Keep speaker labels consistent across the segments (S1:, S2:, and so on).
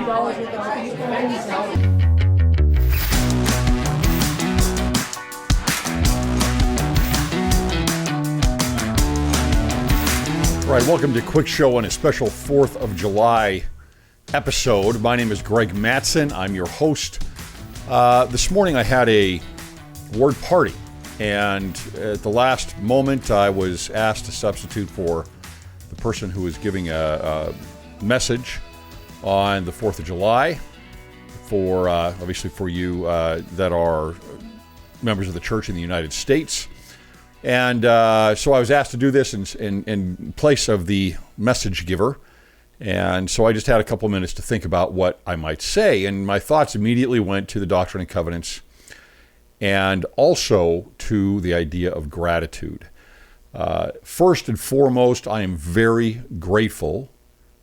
S1: All right, welcome to Cwic Show on a special 4th of July episode. My name is Greg Mattson. I'm your host. This morning I had a ward party, and at the last moment I was asked to substitute for the person who was giving a message on the 4th of July for, obviously for you that are members of the church in the United States. And so I was asked to do this in place of the message giver. And so I just had a couple minutes to think about what I might say. And my thoughts immediately went to the Doctrine and Covenants and also to the idea of gratitude. First and foremost, I am very grateful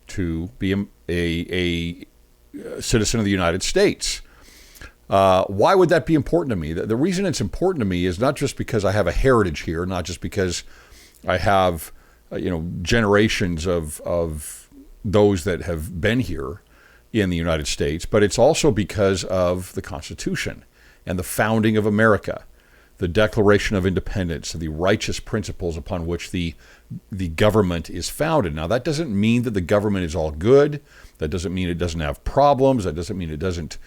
S1: to be a citizen of the United States. Why would that be important to me? The reason it's important to me is not just because I have a heritage here, not just because I have, generations of those that have been here in the United States, but it's also because of the Constitution and the founding of America, the Declaration of Independence, and the righteous principles upon which the government is founded. Now, that doesn't mean that the government is all good. That doesn't mean it doesn't have problems. That doesn't mean it doesn't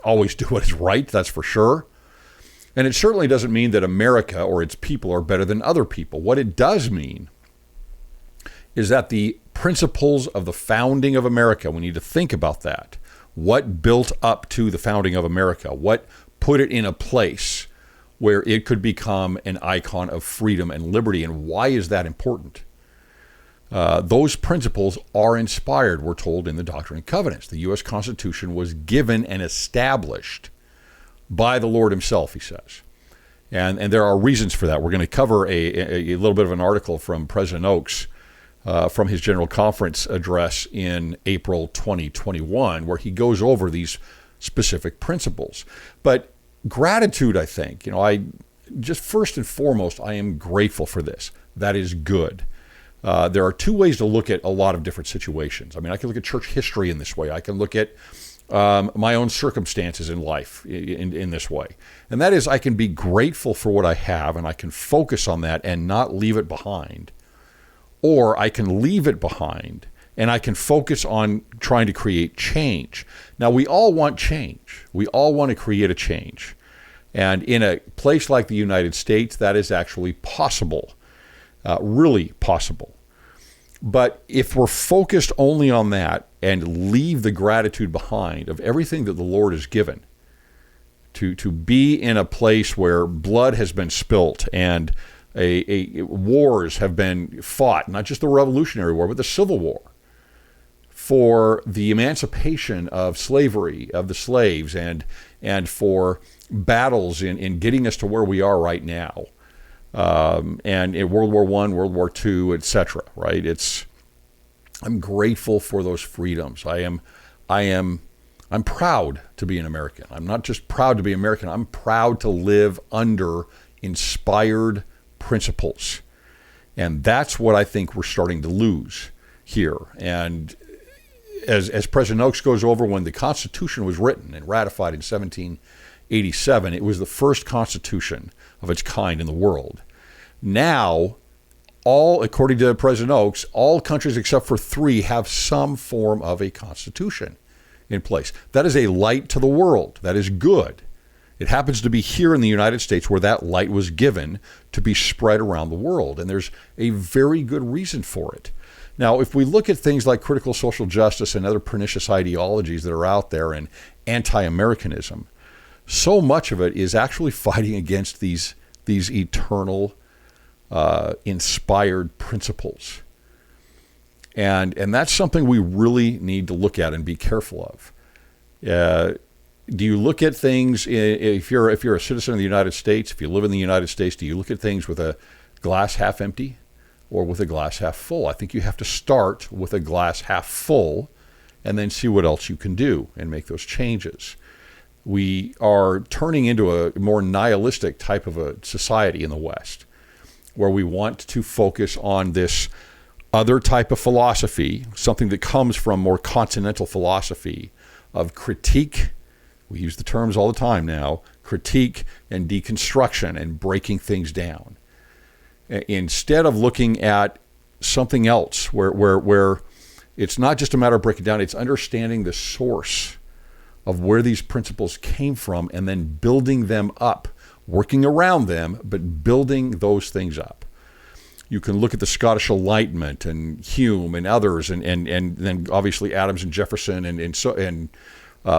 S1: always do what is right, that's for sure. And it certainly doesn't mean that America or its people are better than other people. What it does mean is that the principles of the founding of America, we need to think about that. What built up to the founding of America? What put it in a place where it could become an icon of freedom and liberty? And why is that important? Those principles are inspired, we're told, in the Doctrine and Covenants. The U.S. Constitution was given and established by the Lord himself, he says. And there are reasons for that. We're going to cover a little bit of an article from President Oaks from his General Conference address in April 2021, where he goes over these specific principles. But gratitude, I think, just first and foremost, I am grateful for this. That is good. There are two ways to look at a lot of different situations. I mean, I can look at church history in this way. I can look at my own circumstances in life in this way. And that is, I can be grateful for what I have, and I can focus on that and not leave it behind. Or I can leave it behind, and I can focus on trying to create change. Now, we all want change. We all want to create a change. And in a place like the United States, that is actually possible, really possible. But if we're focused only on that and leave the gratitude behind of everything that the Lord has given, to be in a place where blood has been spilt and wars have been fought, not just the Revolutionary War, but the Civil War, for the emancipation of slavery, of the slaves, and for battles in getting us to where we are right now. And in World War I, World War II, etc. Right? I'm grateful for those freedoms. I'm proud to be an American. I'm not just proud to be American. I'm proud to live under inspired principles. And that's what I think we're starting to lose here. And as President Oaks goes over, when the Constitution was written and ratified in 1787, it was the first Constitution of its kind in the world. Now, according to President Oaks, all countries except for 3 have some form of a constitution in place. That is a light to the world. That is good. It happens to be here in the United States where that light was given to be spread around the world. And there's a very good reason for it. Now, if we look at things like critical social justice and other pernicious ideologies that are out there and anti-Americanism, so much of it is actually fighting against these eternal inspired principles. And that's something we really need to look at and be careful of. Do you look at things, if you're a citizen of the United States, if you live in the United States, do you look at things with a glass half empty or with a glass half full? I think you have to start with a glass half full and then see what else you can do and make those changes. We are turning into a more nihilistic type of a society in the West, where we want to focus on this other type of philosophy, something that comes from more continental philosophy of critique. We use the terms all the time now, critique and deconstruction and breaking things down. Instead of looking at something else where it's not just a matter of breaking down, it's understanding the source of where these principles came from and then building them up, working around them, but building those things up. You can look at the Scottish Enlightenment and Hume and others, and then obviously Adams and Jefferson and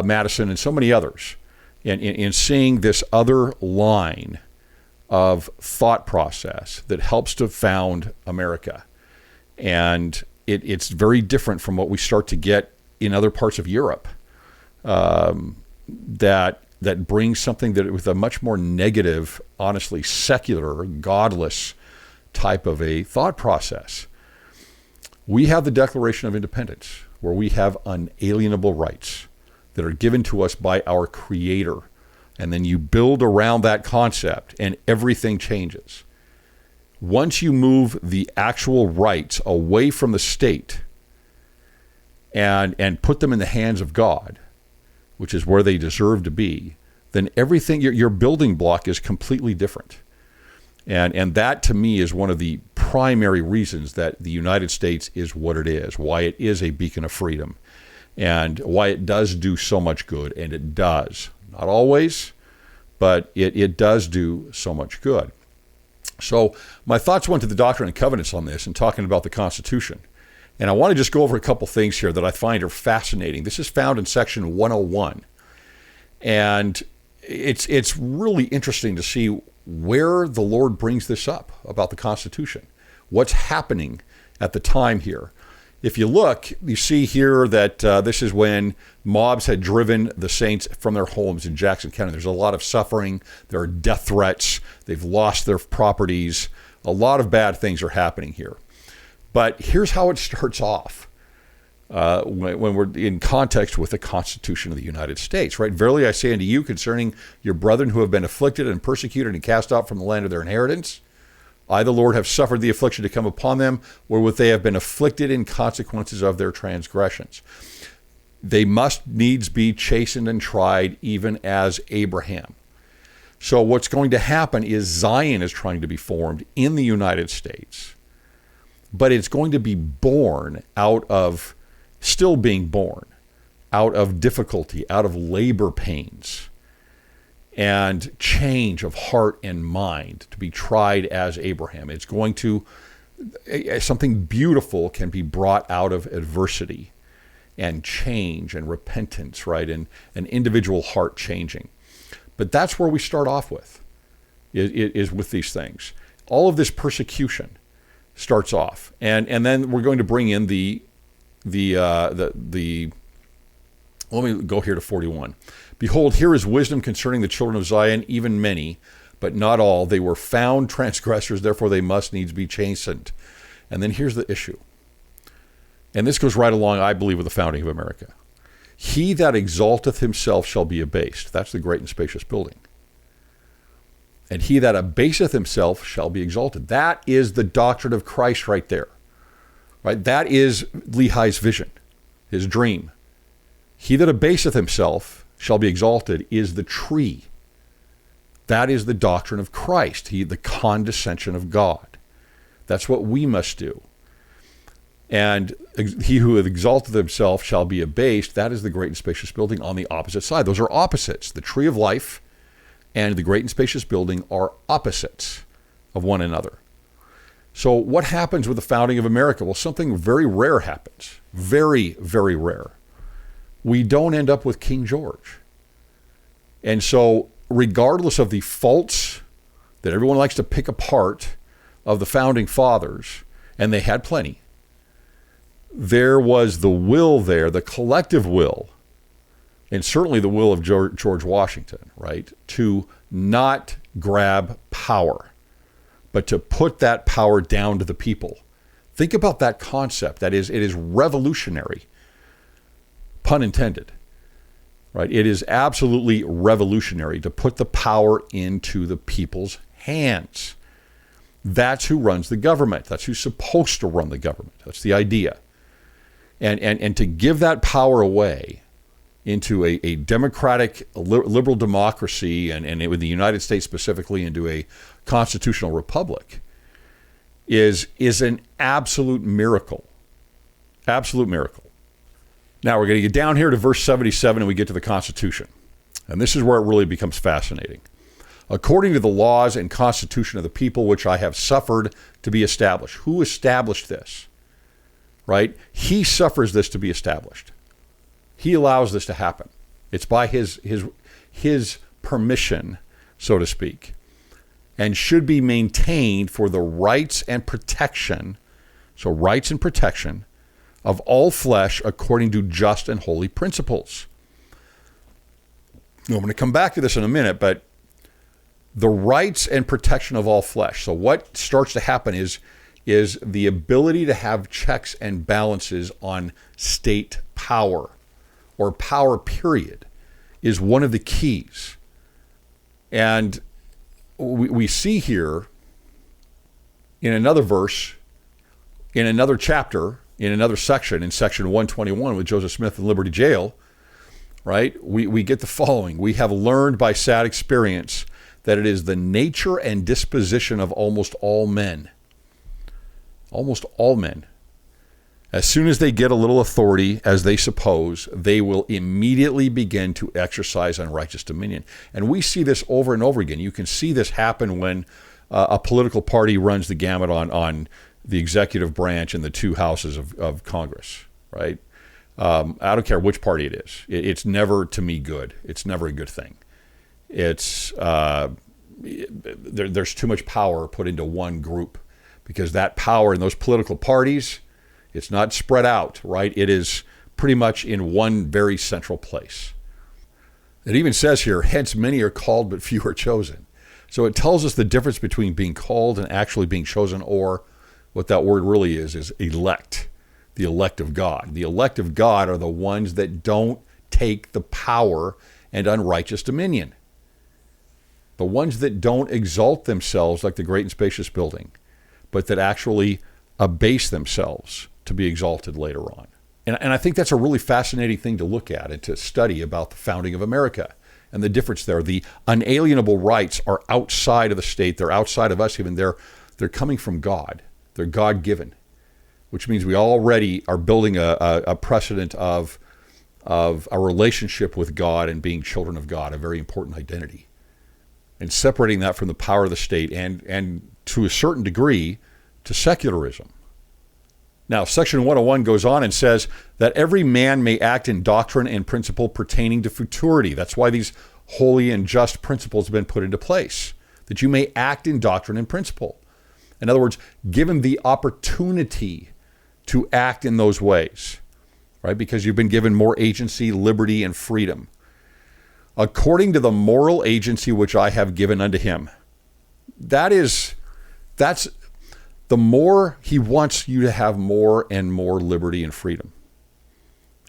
S1: Madison and so many others, in seeing this other line of thought process that helps to found America. And it's very different from what we start to get in other parts of Europe, that brings something that with a much more negative, honestly secular, godless type of a thought process. We have the Declaration of Independence, where we have unalienable rights that are given to us by our Creator. And then you build around that concept and everything changes. Once you move the actual rights away from the state and put them in the hands of God, which is where they deserve to be, then everything, your building block is completely different. And that to me is one of the primary reasons that the United States is what it is, why it is a beacon of freedom, and why it does do so much good. And it does. Not always, but it does do so much good. So my thoughts went to the Doctrine and Covenants on this and talking about the Constitution. And I want to just go over a couple things here that I find are fascinating. This is found in section 101. And it's really interesting to see where the Lord brings this up about the Constitution. What's happening at the time here. If you look, you see here that this is when mobs had driven the saints from their homes in Jackson County. There's a lot of suffering. There are death threats. They've lost their properties. A lot of bad things are happening here. But here's how it starts off when we're in context with the Constitution of the United States, right? Verily I say unto you concerning your brethren who have been afflicted and persecuted and cast out from the land of their inheritance, I, the Lord, have suffered the affliction to come upon them, wherewith they have been afflicted in consequences of their transgressions. They must needs be chastened and tried, even as Abraham. So what's going to happen is Zion is trying to be formed in the United States, but it's going to be born out of, still being born, out of difficulty, out of labor pains, and change of heart and mind to be tried as Abraham. It's going to, something beautiful can be brought out of adversity and change and repentance, right? And an individual heart changing. But that's where we start off with, is with these things. All of this persecution starts off. And then we're going to bring in the let me go here to 41. Behold, here is wisdom concerning the children of Zion, even many, but not all. They were found transgressors, therefore they must needs be chastened. And then here's the issue. And this goes right along, I believe, with the founding of America. He that exalteth himself shall be abased. That's the great and spacious building. And he that abaseth himself shall be exalted. That is the doctrine of Christ right there. Right? That is Lehi's vision, his dream. He that abaseth himself shall be exalted is the tree. That is the doctrine of Christ, the condescension of God. That's what we must do. And he who hath exalted himself shall be abased. That is the great and spacious building on the opposite side. Those are opposites. The tree of life and the great and spacious building are opposites of one another. So what happens with the founding of America? Well, something very rare happens. Very, very rare. We don't end up with King George. And so regardless of the faults that everyone likes to pick apart of the founding fathers, and they had plenty, there was the will there, the collective will, and certainly the will of George Washington, right, to not grab power, but to put that power down to the people. Think about that concept. That is, it is revolutionary, pun intended, right? It is absolutely revolutionary to put the power into the people's hands. That's who runs the government. That's who's supposed to run the government. That's the idea. And to give that power away into a democratic, liberal democracy, and with the United States specifically into a constitutional republic, is an absolute miracle. Absolute miracle. Now we're going to get down here to verse 77 and we get to the Constitution. And this is where it really becomes fascinating. According to the laws and constitution of the people which I have suffered to be established. Who established this? Right? He suffers this to be established. He allows this to happen. It's by his permission, so to speak, and should be maintained for the rights and protection, so rights and protection of all flesh according to just and holy principles. Now, I'm going to come back to this in a minute, but the rights and protection of all flesh. So what starts to happen is the ability to have checks and balances on state power, or power period, is one of the keys. And we see here in another verse, in another chapter, in another section, in section 121 with Joseph Smith in Liberty Jail, right? We get the following. We have learned by sad experience that it is the nature and disposition of almost all men. Almost all men. As soon as they get a little authority, as they suppose, they will immediately begin to exercise unrighteous dominion. And we see this over and over again. You can see this happen when a political party runs the gamut on the executive branch in the two houses of Congress, right? I don't care which party it is. It's never, to me, good. It's never a good thing. It's there's too much power put into one group, because that power in those political parties, it's not spread out, right? It is pretty much in one very central place. It even says here, hence many are called, but few are chosen. So it tells us the difference between being called and actually being chosen, or what that word really is elect, the elect of God. The elect of God are the ones that don't take the power and unrighteous dominion. The ones that don't exalt themselves like the great and spacious building, but that actually abase themselves to be exalted later on. And I think that's a really fascinating thing to look at and to study about the founding of America and the difference there. The unalienable rights are outside of the state. They're outside of us even. They're coming from God. They're God-given, which means we already are building a precedent of a relationship with God and being children of God, a very important identity. And separating that from the power of the state and to a certain degree to secularism. Now, section 101 goes on and says that every man may act in doctrine and principle pertaining to futurity. That's why these holy and just principles have been put into place, that you may act in doctrine and principle. In other words, given the opportunity to act in those ways, right? Because you've been given more agency, liberty, and freedom. According to the moral agency which I have given unto him. That's the more he wants you to have more and more liberty and freedom.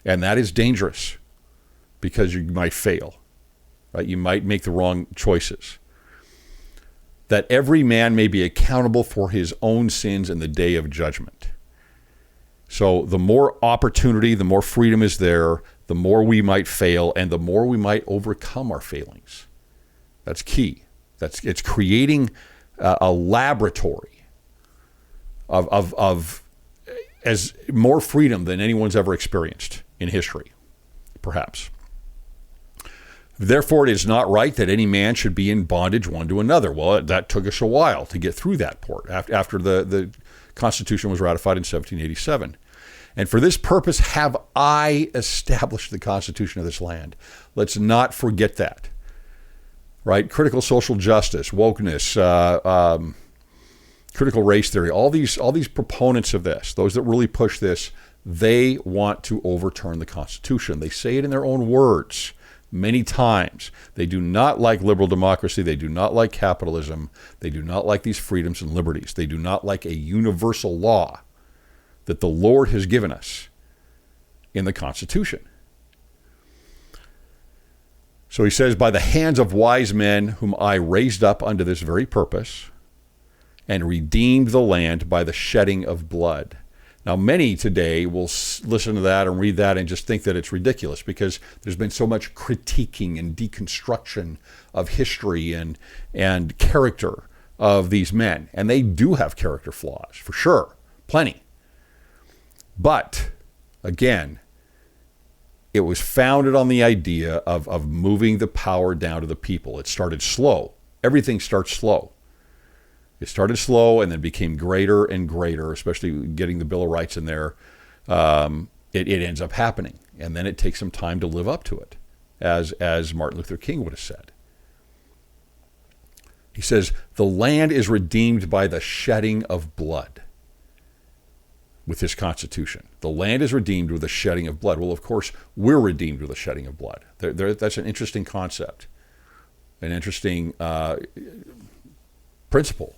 S1: And that is dangerous because you might fail, right? You might make the wrong choices. That every man may be accountable for his own sins in the day of judgment. So the more opportunity, the more freedom is there, the more we might fail and the more we might overcome our failings. That's key. It's creating a laboratory of as more freedom than anyone's ever experienced in history, perhaps. Therefore, it is not right that any man should be in bondage one to another. Well, that took us a while to get through that part after the Constitution was ratified in 1787. And for this purpose have I established the Constitution of this land. Let's not forget that, right? Critical social justice, wokeness, critical race theory, all these proponents of this, those that really push this, they want to overturn the Constitution. They say it in their own words many times. They do not like liberal democracy. They do not like capitalism. They do not like these freedoms and liberties. They do not like a universal law that the Lord has given us in the Constitution. So he says, by the hands of wise men whom I raised up unto this very purpose, and redeemed the land by the shedding of blood. Now, many today will listen to that and read that and just think that it's ridiculous because there's been so much critiquing and deconstruction of history and character of these men. And they do have character flaws, for sure, plenty. But, again, it was founded on the idea of moving the power down to the people. It started slow. Everything starts slow. It started slow and then became greater and greater, especially getting the Bill of Rights in there. It ends up happening. And then it takes some time to live up to it, as Martin Luther King would have said. He says, the land is redeemed by the shedding of blood with his Constitution. The land is redeemed with the shedding of blood. Well, of course, we're redeemed with the shedding of blood. That's an interesting concept, an interesting principle.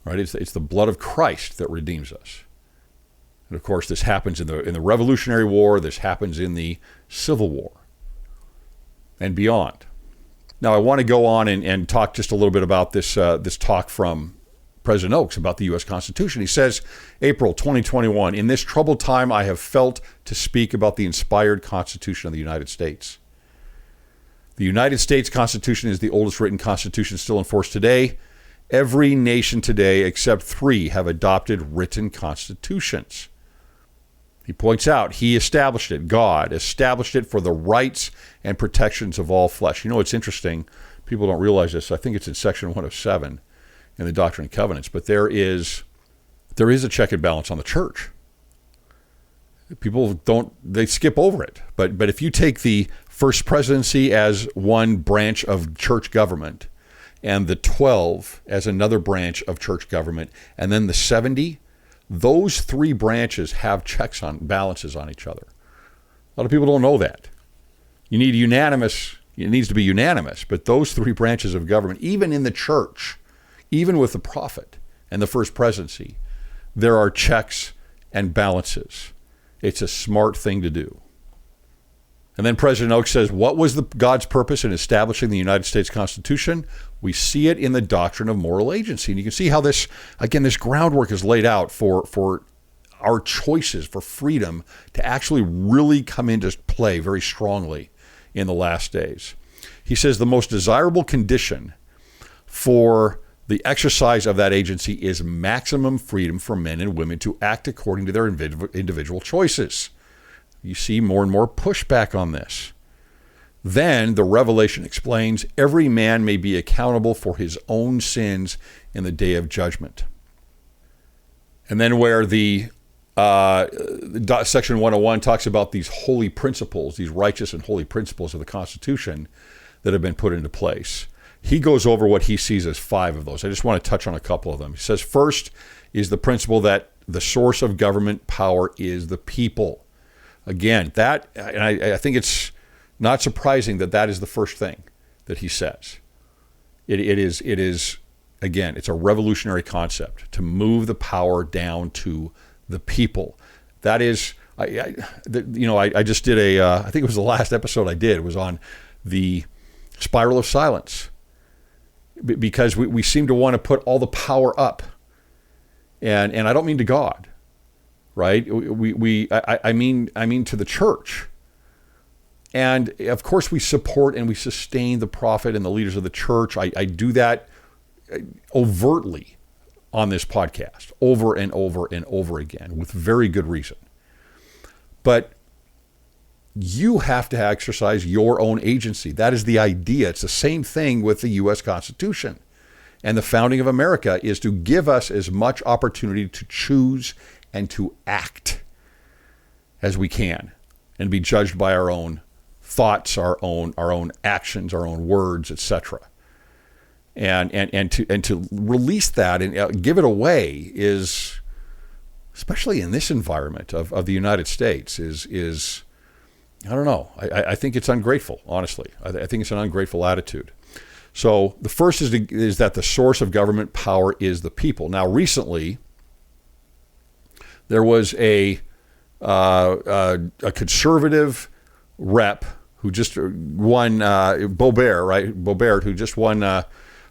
S1: Right? It's the blood of Christ that redeems us. And of course, this happens in the Revolutionary War. This happens in the Civil War and beyond. Now, I want to go on and talk just a little bit about this talk from President Oaks about the U.S. Constitution. He says, April 2021, in this troubled time, I have felt to speak about the inspired Constitution of the United States. The United States Constitution is the oldest written constitution still in force today. Every nation today except 3 have adopted written constitutions. He points out, he established it, God established it for the rights and protections of all flesh. You know, it's interesting. People don't realize this. I think it's in section 107 in the Doctrine and Covenants, but there is a check and balance on the church. People they skip over it. But if you take the first presidency as one branch of church government, and the 12 as another branch of church government, and then the 70, those 3 branches have checks on balances on each other. A lot of people don't know that. You need unanimous, it needs to be unanimous, but those 3 branches of government, even in the church, even with the prophet and the first presidency, there are checks and balances. It's a smart thing to do. And then President Oaks says, what was God's purpose in establishing the United States Constitution? We see it in the doctrine of moral agency. And you can see how this groundwork is laid out for our choices, for freedom to actually really come into play very strongly in the last days. He says the most desirable condition for the exercise of that agency is maximum freedom for men and women to act according to their individual choices. You see more and more pushback on this. Then the Revelation explains every man may be accountable for his own sins in the day of judgment. And then where the section 101 talks about these holy principles, these righteous and holy principles of the Constitution that have been put into place, he goes over what he sees as 5 of those. I just want to touch on a couple of them. He says first is the principle that the source of government power is the people. Again, and I think it's not surprising that is the first thing that he says. It is again, it's a revolutionary concept to move the power down to the people. That is, I just did I think it was the last episode I did. It was on the spiral of silence, because we seem to want to put all the power up, and I don't mean to God. Right? I mean to the church. And of course we support and we sustain the prophet and the leaders of the church. I do that overtly on this podcast over and over and over again with very good reason. But you have to exercise your own agency. That is the idea. It's the same thing with the U.S. Constitution. And the founding of America is to give us as much opportunity to choose and to act as we can, and be judged by our own thoughts, our own actions, our own words, etc. And to release that and give it away is, especially in this environment of the United States, is I don't know. I think it's ungrateful. Honestly, I think it's an ungrateful attitude. So the first is that the source of government power is the people. Now, recently, there was a conservative rep who just won, Boebert, right? Boebert, who just won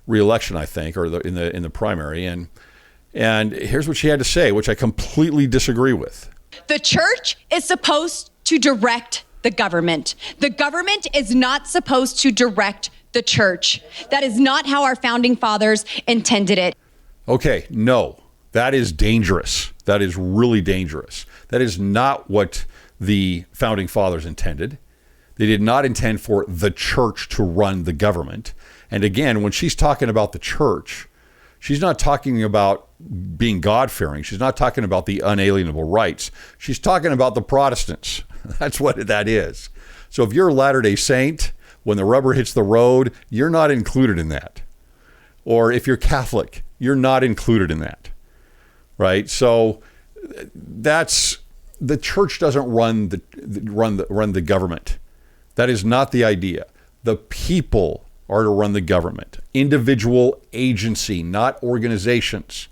S1: re-election, I think, or in the primary. And here's what she had to say, which I completely disagree with.
S2: The church is supposed to direct the government. The government is not supposed to direct the church. That is not how our founding fathers intended it.
S1: Okay, no, that is dangerous. That is really dangerous. That is not what the founding fathers intended. They did not intend for the church to run the government. And again, when she's talking about the church, she's not talking about being God-fearing. She's not talking about the unalienable rights. She's talking about the Protestants. That's what that is. So if you're a Latter-day Saint, when the rubber hits the road, you're not included in that. Or if you're Catholic, you're not included in that, right? So that's the church doesn't run the government. That is not the idea. The people are to run the government. Individual agency, not organizations.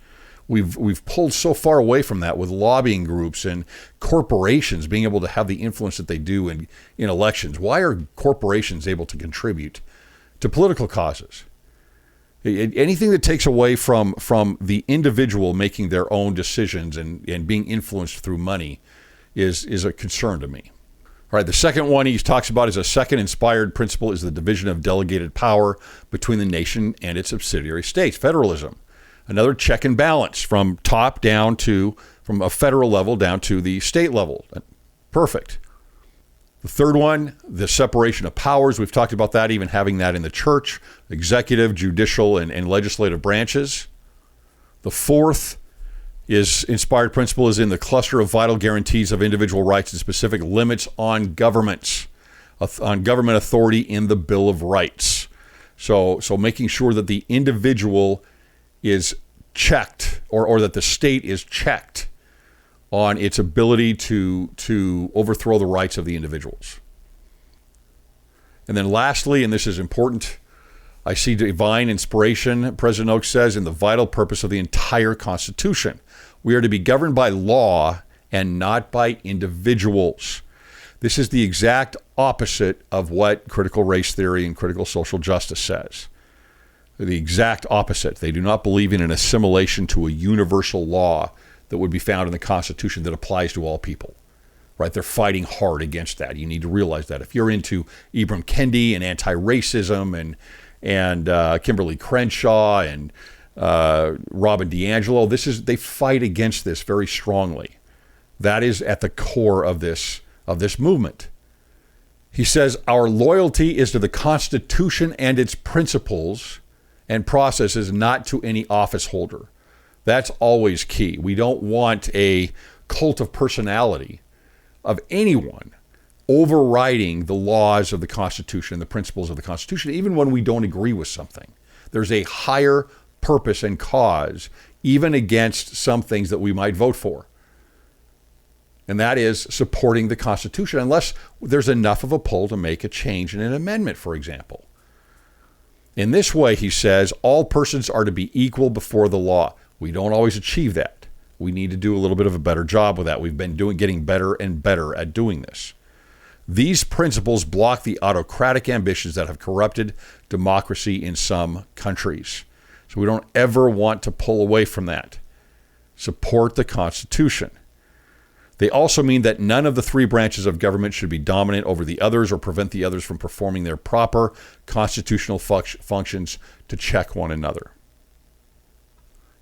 S1: We've pulled so far away from that with lobbying groups and corporations being able to have the influence that they do in elections. Why are corporations able to contribute to political causes? Anything that takes away from the individual making their own decisions and being influenced through money is a concern to me. All right, the second one he talks about is a second inspired principle is the division of delegated power between the nation and its subsidiary states, federalism. Another check and balance from top down from a federal level down to the state level. Perfect. The third one, the separation of powers. We've talked about that, even having that in the church, executive, judicial, and legislative branches. The fourth is inspired principle is in the cluster of vital guarantees of individual rights and specific limits on government authority in the Bill of Rights. So making sure that the individual is checked or that the state is checked on its ability to overthrow the rights of the individuals. And then lastly, and this is important, I see divine inspiration, President Oaks says, in the vital purpose of the entire Constitution. We are to be governed by law and not by individuals. This is the exact opposite of what critical race theory and critical social justice says. The exact opposite. They do not believe in an assimilation to a universal law that would be found in the Constitution that applies to all people. Right? They're fighting hard against that. You need to realize that. If you're into Ibram Kendi and anti-racism and Kimberly Crenshaw and Robin DiAngelo, they fight against this very strongly. That is at the core of this movement. He says, our loyalty is to the Constitution and its principles and processes, not to any office holder. That's always key. We don't want a cult of personality of anyone overriding the laws of the Constitution and the principles of the Constitution, even when we don't agree with something. There's a higher purpose and cause, even against some things that we might vote for. And that is supporting the Constitution, unless there's enough of a pull to make a change in an amendment, for example. In this way, he says, all persons are to be equal before the law. We don't always achieve that. We need to do a little bit of a better job with that. We've been getting better and better at doing this. These principles block the autocratic ambitions that have corrupted democracy in some countries. So we don't ever want to pull away from that. Support the Constitution. They also mean that none of the three branches of government should be dominant over the others or prevent the others from performing their proper constitutional functions to check one another.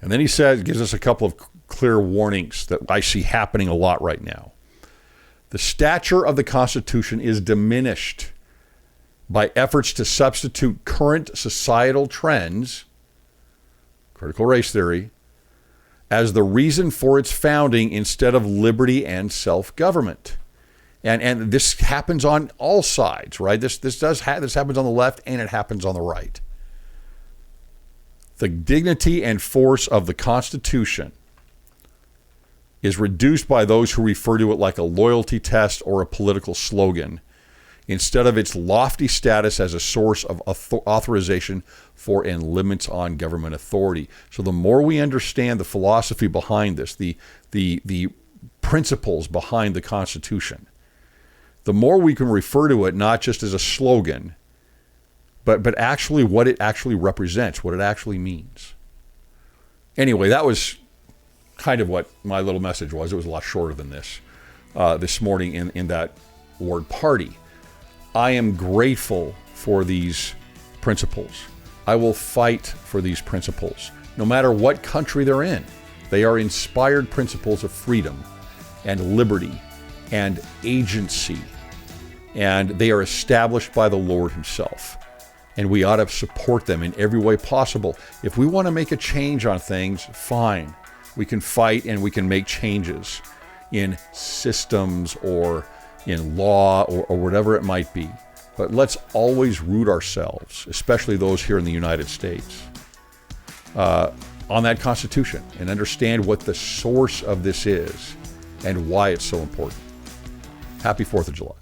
S1: And then he gives us a couple of clear warnings that I see happening a lot right now. The stature of the Constitution is diminished by efforts to substitute current societal trends, critical race theory, as the reason for its founding instead of liberty and self-government. And this happens on all sides, right? This happens on the left and it happens on the right. The dignity and force of the Constitution is reduced by those who refer to it like a loyalty test or a political slogan, instead of its lofty status as a source of authorization for and limits on government authority. So the more we understand the philosophy behind this, the principles behind the Constitution, the more we can refer to it not just as a slogan, but actually what it actually represents, what it actually means. Anyway, that was kind of what my little message was. It was a lot shorter than this morning in that word party. I am grateful for these principles. I will fight for these principles, no matter what country they're in. They are inspired principles of freedom and liberty and agency, and they are established by the Lord himself. And we ought to support them in every way possible. If we want to make a change on things, fine. We can fight and we can make changes in systems or in law or whatever it might be. But let's always root ourselves, especially those here in the United States, on that Constitution and understand what the source of this is and why it's so important. Happy 4th of July.